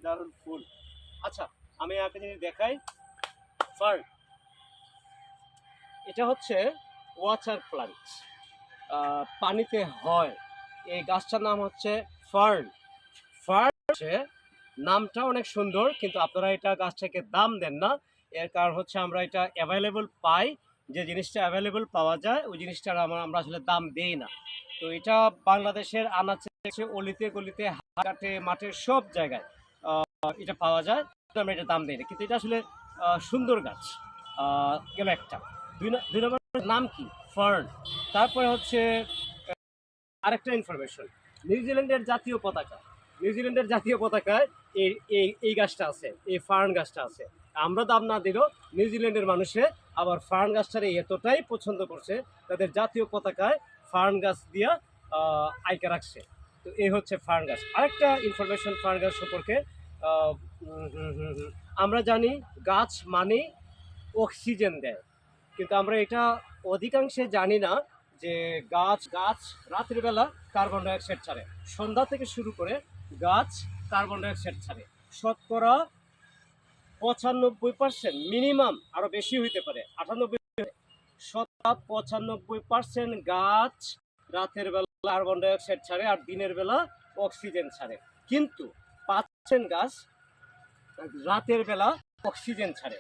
দারুণ ফুল। আচ্ছা, আমি একটা জিনিস দেখাই। ফার্ন, এটা হচ্ছে ওয়াটার প্লান্ট, পানিতে হয়। এই গাছটার নাম হচ্ছে ফার্ন। ফার্ন হচ্ছে নামটা অনেক সুন্দর, কিন্তু আপনারা এটা গাছটাকে দাম দেন না। এর কারণ হচ্ছে আমরা এটা অ্যাভেলেবল পাই, যে জিনিসটা অ্যাভেলেবল পাওয়া যায় ওই জিনিসটার আমরা আসলে দাম দেই না। তো এটা বাংলাদেশের আনাচে অলিতে গলিতে হাটে মাঠের সব জায়গায় এটা পাওয়া যায়। তো আমরা এটা দাম দিই না, কিন্তু এটা আসলে সুন্দর গাছ। গেল একটা। দুই নম্বর নাম কি? ফার্ন। তারপরে হচ্ছে আরেকটা ইনফরমেশন, নিউজিল্যান্ডের জাতীয় পতাকা, নিউজিল্যান্ডের জাতীয় পতাকায় এই এই এই গাছটা আছে, এই ফার্ন গাছটা আছে। আমরা দাম না দিলেও নিউজিল্যান্ডের মানুষে আবার ফার্ন গাছটারে এতটাই পছন্দ করছে, তাদের জাতীয় পতাকায় ফার্ন গাছ দিয়া আইকা রাখছে। তো এই হচ্ছে ফার্ন গাছ। আরেকটা ইনফরমেশন ফার্ন গাছ সম্পর্কে, আহ, আমরা জানি গাছ মানে অক্সিজেন দেয়, কিন্তু আমরা এটা অধিকাংশে জানি না যে গাছ গাছ রাতের বেলা কার্বন ডাইঅক্সাইড ছাড়ে। সন্ধ্যা থেকে শুরু করে গাছ কার্বন ডাইঅক্সাইড ছাড়ে শতকরা 95%, মিনিমাম আরো বেশি হইতে পারে 98, 95% গাছ রাতের বেলা কার্বন ডাইঅক্সাইড ছাড়ে আর দিনের বেলা অক্সিজেন ছাড়ে। কিন্তু 5% গাছ রাতের বেলা অক্সিজেন ছাড়ে,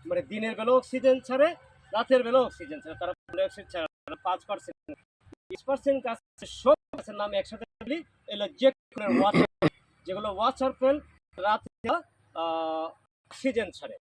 মানে দিনের বেলা অক্সিজেন ছাড়ে, রাতের বেলা অক্সিজেন ছাড়ে। তারা কার্বন ডাইঅক্সাইড ছাড়ে 5%। 20% গাছ, সব গাছের নাম একসাথে বলি, এগুলো যেগুলো ওয়াটার প্ল্যান্ট, যেগুলো ওয়াটার প্ল্যান্ট রাতে অক্সিজেন ছাড়ে।